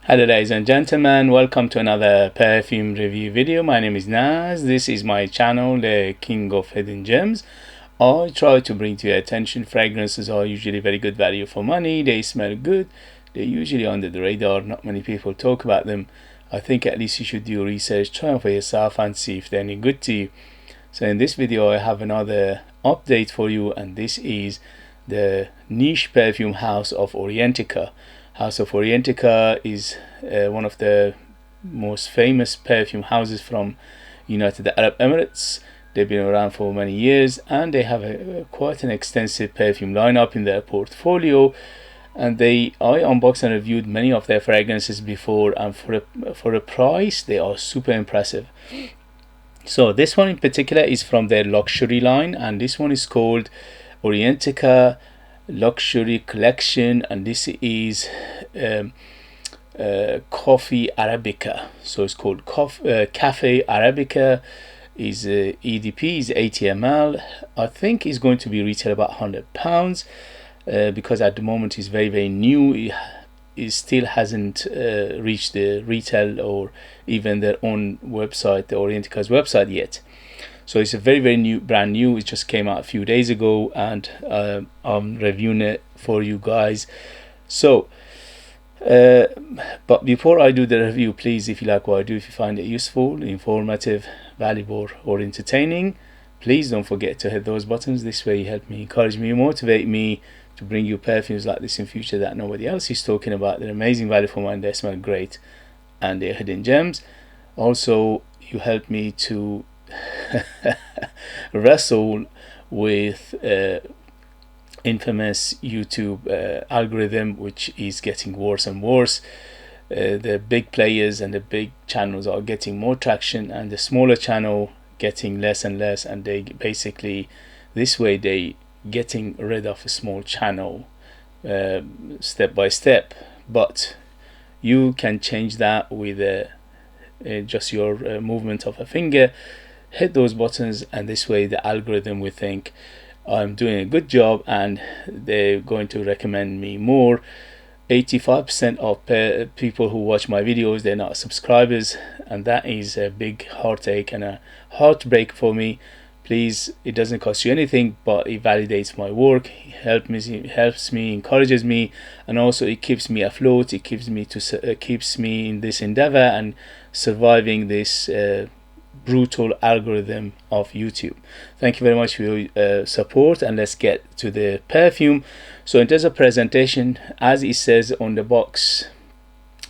Hello ladies and gentlemen, welcome to another perfume review video. My name is Naz. This is my channel, the King of Hidden Gems. I try to bring to your attention fragrances are usually very good value for money. They smell good. They're usually under the radar. Not many people talk about them. I think at least you should do research, try them for yourself and see if they're any good to you. So in this video I have another update for you, and this is the niche perfume house of Orientica. House of Orientica is one of the most famous perfume houses from United Arab Emirates. They've been around for many years and they have quite an extensive perfume lineup in their portfolio. And I unboxed and reviewed many of their fragrances before, and for a price they are super impressive. So this one in particular is from their luxury line, and this one is called Orientica Luxury Collection, and this is Coffee Arabica. So it's called Cafe Arabica. Is EDP is 80 ml. I think it's going to be retail about £100 because at the moment it's very new. It still hasn't reached the retail or even their own website, the Orientica's website yet. So it's a very new, brand new. It just came out a few days ago, and I'm reviewing it for you guys. So but before I do the review, please, if you like what I do, if you find it useful, informative, valuable or entertaining, please don't forget to hit those buttons. This way you help me, encourage me, motivate me to bring you perfumes like this in future that nobody else is talking about. They're amazing value for money, they smell great, and they're hidden gems. Also, you help me to wrestle with infamous YouTube algorithm, which is getting worse and worse. The big players and the big channels are getting more traction, and the smaller channel getting less and less, and they basically this way they getting rid of a small channel step by step. But you can change that with just your movement of a finger. Hit those buttons, and this way the algorithm will think I'm doing a good job and they're going to recommend me more. 85% of people who watch my videos, they're not subscribers, and that is a big heartache and a heartbreak for me. Please, it doesn't cost you anything, but it validates my work, it helps me, encourages me, and also it keeps me afloat. It keeps me in this endeavor and surviving this brutal algorithm of YouTube. Thank you very much for your support, and let's get to the perfume. So in terms of presentation, as it says on the box,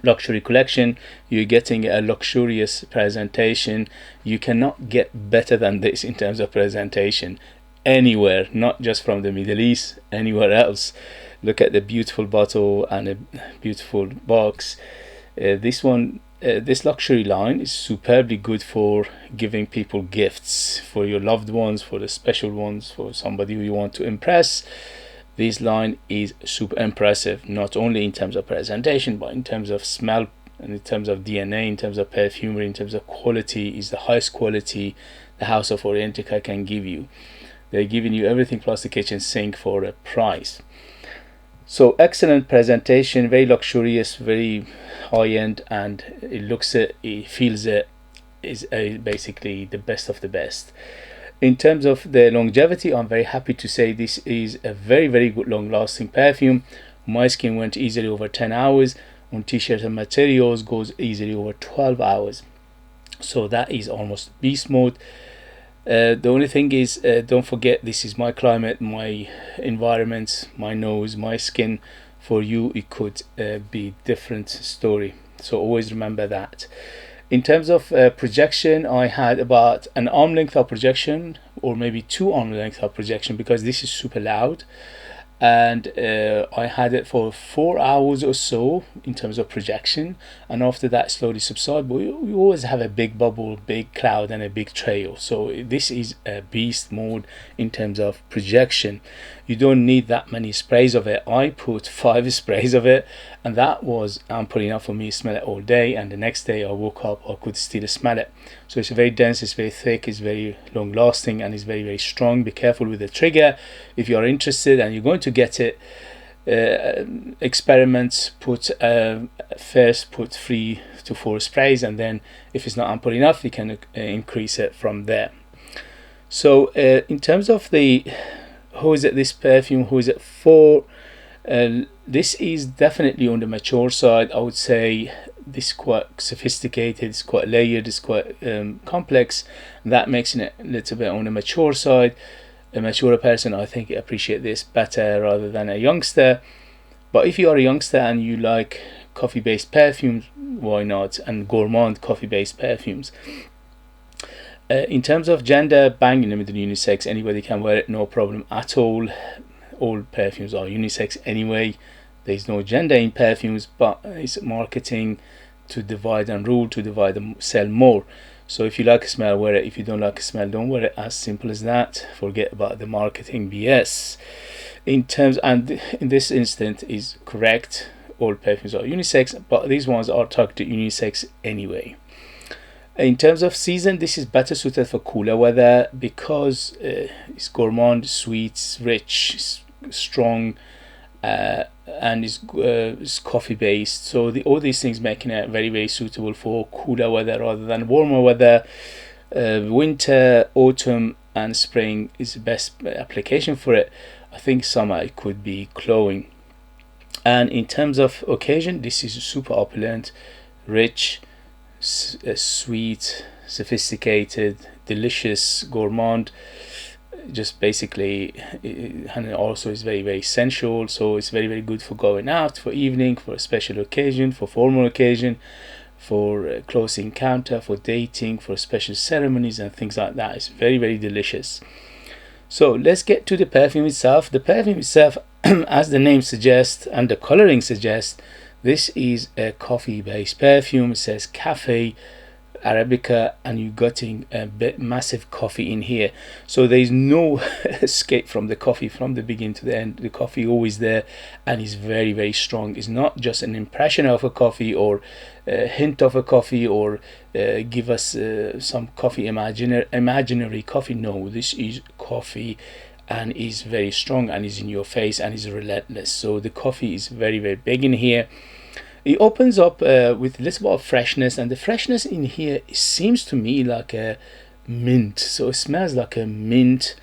luxury collection, you're getting a luxurious presentation. You cannot get better than this in terms of presentation anywhere, not just from the Middle East, anywhere else. Look at the beautiful bottle and a beautiful box. This luxury line is superbly good for giving people gifts, for your loved ones, for the special ones, for somebody who you want to impress. This line is super impressive, not only in terms of presentation, but in terms of smell, and in terms of DNA, in terms of perfumery, in terms of quality. Is the highest quality the House of Orientica can give you. They're giving you everything plus the kitchen sink for a price. So excellent presentation, very luxurious, very high-end, and it looks it, it feels it, is basically the best of the best. In terms of the longevity, I'm very happy to say this is a very good long-lasting perfume. My skin went easily over 10 hours. On t-shirts and materials goes easily over 12 hours. So that is almost beast mode. The only thing is, don't forget, this is my climate, my environment, my nose, my skin. For you it could be different story, so always remember that. In terms of projection, I had about an arm length of projection, or maybe 2 arm length of projection, because this is super loud. And I had it for 4 hours or so in terms of projection, and after that slowly subside. But we always have a big bubble, big cloud, and a big trail. So this is a beast mode in terms of projection. You don't need that many sprays of it. I put 5 sprays of it, and that was ample enough for me to smell it all day, and the next day I woke up, I could still smell it. So it's very dense, it's very thick, it's very long lasting, and it's very strong. Be careful with the trigger. If you are interested and you're going to get it, experiments, first put 3 to 4 sprays, and then if it's not ample enough, you can increase it from there. So in terms of who is it, this perfume, who is it for, this is definitely on the mature side. I would say this is quite sophisticated, it's quite layered, it's quite complex. That makes it a little bit on the mature side. A mature person, I think, appreciate this better rather than a youngster. But if you are a youngster and you like coffee based perfumes, why not? And Gourmand coffee based perfumes. In terms of gender, bang in the middle, unisex, anybody can wear it, no problem at all. All perfumes are unisex anyway. There's no gender in perfumes, but it's marketing to divide and rule, to divide and sell more. So if you like a smell, wear it. If you don't like a smell, don't wear it. As simple as that. Forget about the marketing BS. And in this instance is correct. All perfumes are unisex, but these ones are targeted unisex anyway. In terms of season, this is better suited for cooler weather because it's gourmand, sweet, rich, strong, and it's coffee based. So all these things making it very, very suitable for cooler weather rather than warmer weather. Winter, autumn and spring is the best application for it. I think summer it could be cloying. And in terms of occasion, this is super opulent, rich, sweet, sophisticated, delicious, gourmand. Just basically, and also is very, very sensual. So it's very, very good for going out, for evening, for a special occasion, for formal occasion, for close encounter, for dating, for special ceremonies and things like that. It's very, very delicious. So let's get to the perfume itself. The perfume itself, as the name suggests and the coloring suggests, this is a coffee based perfume. It says Café Arabica, and you're getting a massive coffee in here. So there is no escape from the coffee from the beginning to the end. The coffee always there, and is very, very strong. It's not just an impression of a coffee or a hint of a coffee or give us some coffee imaginary coffee. No, this is coffee and is very strong and is in your face and is relentless. So the coffee is very, very big in here. It opens up with a little bit of freshness, and the freshness in here seems to me like a mint. So it smells like a mint,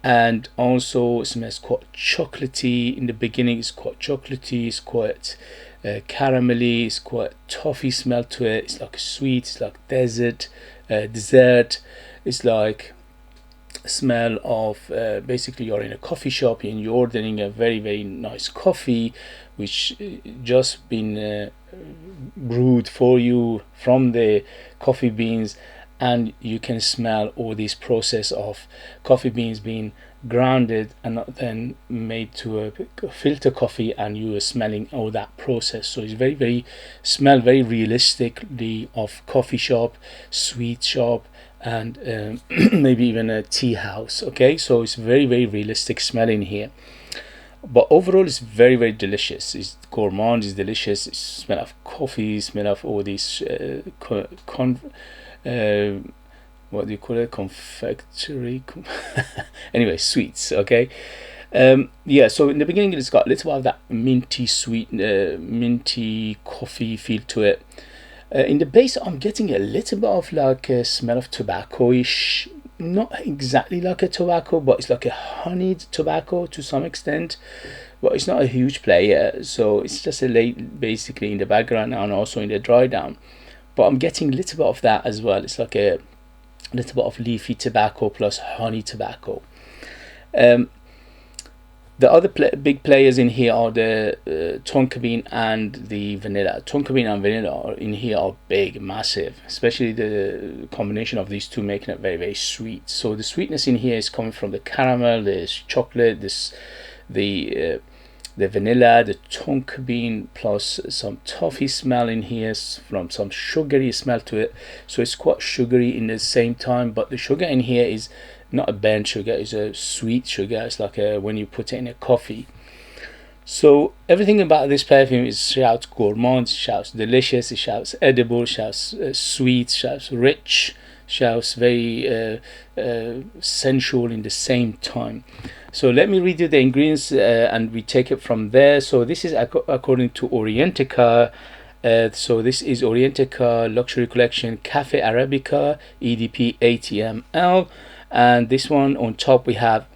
and also it smells quite chocolatey. In the beginning it's quite chocolatey, it's quite caramelly, it's quite toffee smell to it. It's like sweet, it's like dessert. It's like smell of basically you're in a coffee shop and you're ordering a very, very nice coffee which just been brewed for you from the coffee beans, and you can smell all this process of coffee beans being grounded and then made to a filter coffee, and you are smelling all that process. So it's very, very smell very realistically of coffee shop, sweet shop, and maybe even a tea house. Okay, so it's very, very realistic smell in here, but overall it's very, very delicious. It's gourmand, it's delicious. It smell of coffee, smell of all these what do you call it, confectionery anyway, sweets. Okay, yeah, so in the beginning it's got a little bit of that minty sweet minty coffee feel to it. In the base I'm getting a little bit of like a smell of tobacco-ish, not exactly like a tobacco, but it's like a honeyed tobacco to some extent, but it's not a huge player, so it's just a late basically in the background and also in the dry down. But I'm getting a little bit of that as well. It's like a little bit of leafy tobacco plus honey tobacco. The other big players in here are the tonka bean and the vanilla. Tonka bean and vanilla in here are big, massive, especially the combination of these two making it very, very sweet. So the sweetness in here is coming from the caramel, this chocolate, the vanilla, the tonka bean, plus some toffee smell in here from some sugary smell to it. So it's quite sugary in the same time, but the sugar in here is not a burnt sugar, it's a sweet sugar. It's like when you put it in a coffee. So everything about this perfume is shouts gourmand, shouts delicious, it shouts edible, shouts sweet, shouts rich, shouts very sensual in the same time. So let me read you the ingredients and we take it from there. So this is according to Orientica. So this is Orientica Luxury Collection Café Arabica EDP 80 ml, and this one on top we have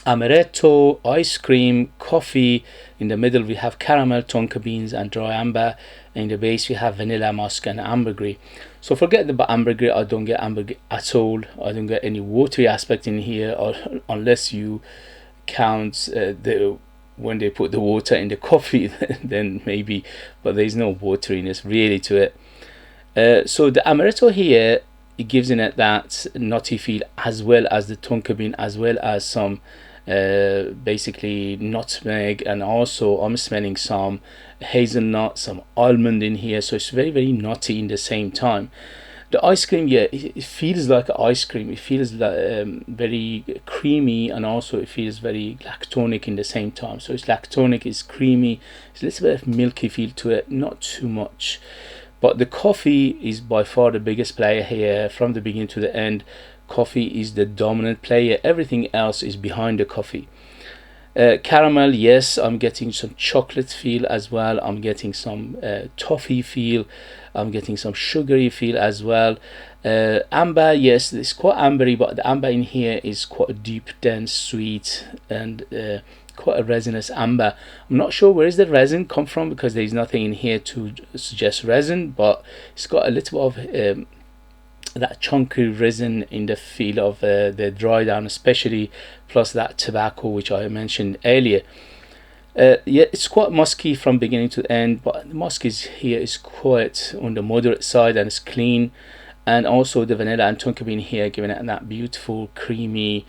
amaretto, ice cream, coffee. In the middle we have caramel, tonka beans and dry amber. In the base we have vanilla, musk and ambergris. So forget the ambergris, I don't get ambergris at all. I don't get any watery aspect in here, or unless you count the when they put the water in the coffee, then maybe, but there's no wateriness really to it. So the amaretto here, it gives in it that nutty feel, as well as the tonka bean, as well as some basically nutmeg, and also I'm smelling some hazelnut, some almond in here, so it's very very nutty in the same time. The ice cream, yeah, it feels like ice cream. It feels like, very creamy, and also it feels very lactonic in the same time. So it's lactonic, it's creamy, it's a little bit of milky feel to it, not too much. But the coffee is by far the biggest player here from the beginning to the end. Coffee is the dominant player. Everything else is behind the coffee. Caramel, yes, I'm getting some chocolate feel as well. I'm getting some toffee feel. I'm getting some sugary feel as well. Amber, yes, it's quite ambery, but the amber in here is quite a deep, dense, sweet, and quite a resinous amber. I'm not sure where is the resin come from, because there's nothing in here to suggest resin, but it's got a little bit of that chunky resin in the feel of the dry down, especially, plus that tobacco which I mentioned earlier. Yeah, it's quite musky from beginning to end, but the musk is here is quite on the moderate side and it's clean. And also the vanilla and tonka bean here giving it that beautiful creamy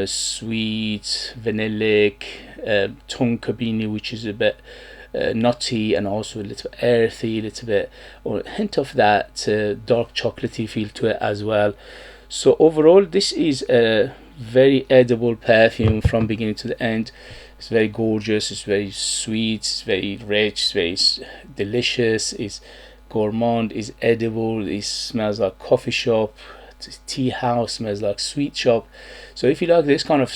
sweet vanillic tonka bean, which is a bit nutty, and also a little bit earthy, a little bit, or a hint of that dark chocolatey feel to it as well. So overall this is a very edible perfume from beginning to the end. It's very gorgeous, it's very sweet, it's very rich, it's very delicious, it's gourmand, it's edible, it smells like coffee shop, tea house, smells like sweet shop. So if you like this kind of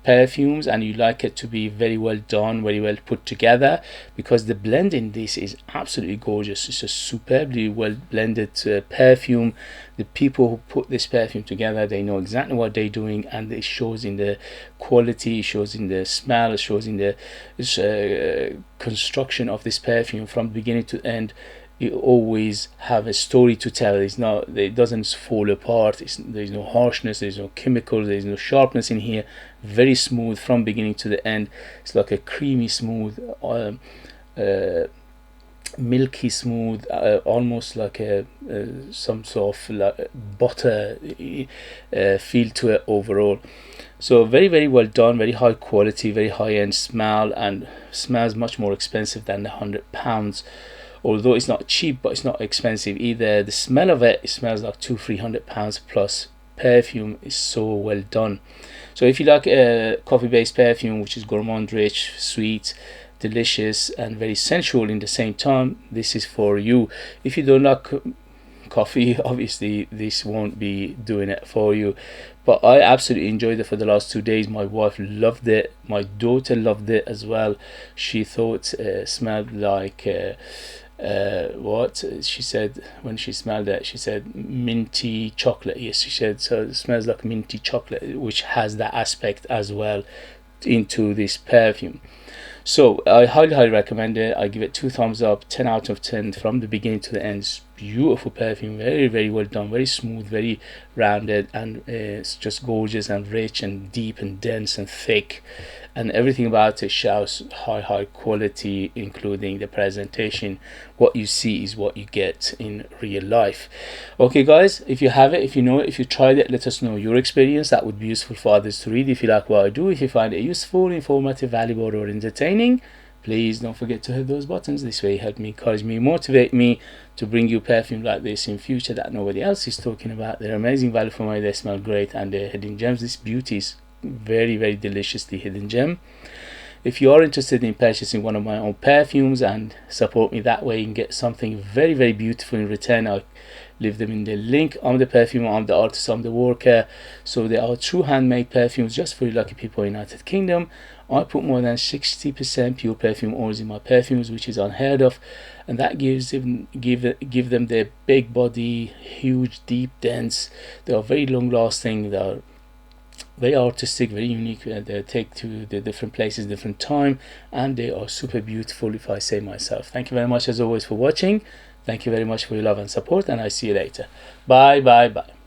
perfumes and you like it to be very well done, very well put together, because the blend in this is absolutely gorgeous. It's a superbly well blended perfume. The people who put this perfume together, they know exactly what they're doing, and it shows in the quality, it shows in the smell, it shows in the construction of this perfume from beginning to end. You always have a story to tell. It doesn't fall apart. There's no harshness, there's no chemicals, there's no sharpness in here. Very smooth from beginning to the end. It's like a creamy smooth, milky smooth, almost like some sort of like butter feel to it overall. So very very well done, very high quality, very high end smell, and smells much more expensive than the £100. Although it's not cheap, but it's not expensive either. The smell of it smells like £200-300 plus. Perfume is so well done. So if you like a coffee based perfume which is gourmand, rich, sweet, delicious and very sensual in the same time, this is for you. If you don't like coffee, obviously this won't be doing it for you, but I absolutely enjoyed it for the last 2 days. My wife loved it, my daughter loved it as well. She thought it smelled like what she said when she smelled it, she said minty chocolate. Yes, she said, so it smells like minty chocolate, which has that aspect as well into this perfume. So I highly recommend it. I give it 2 thumbs up, 10 out of 10 from the beginning to the end. It's beautiful perfume, very very well done, very smooth, very rounded, and it's just gorgeous and rich and deep and dense and thick, and everything about it shouts high quality, including the presentation. What you see is what you get in real life. Okay guys, if you have it, if you know it, if you tried it, let us know your experience. That would be useful for others to read. If you like what I do, if you find it useful, informative, valuable or entertaining, please don't forget to hit those buttons. This way help me, encourage me, motivate me to bring you perfume like this in future that nobody else is talking about. They're amazing value for money, they smell great, and they're hidden gems. This beauty is very very deliciously hidden gem. If you are interested in purchasing one of my own perfumes and support me that way and get something very, very beautiful in return, I'll leave them in the link. I'm the perfumer, I'm the artist, I'm the worker. So they are true handmade perfumes just for you lucky people in the United Kingdom. I put more than 60% pure perfume oils in my perfumes, which is unheard of, and that gives them give them their big body, huge, deep, dense. They are very long lasting. They are very artistic, very unique. They take to the different places, different time, and they are super beautiful, if I say myself. Thank you very much as always for watching. Thank you very much for your love and support, and I see you later. Bye bye bye.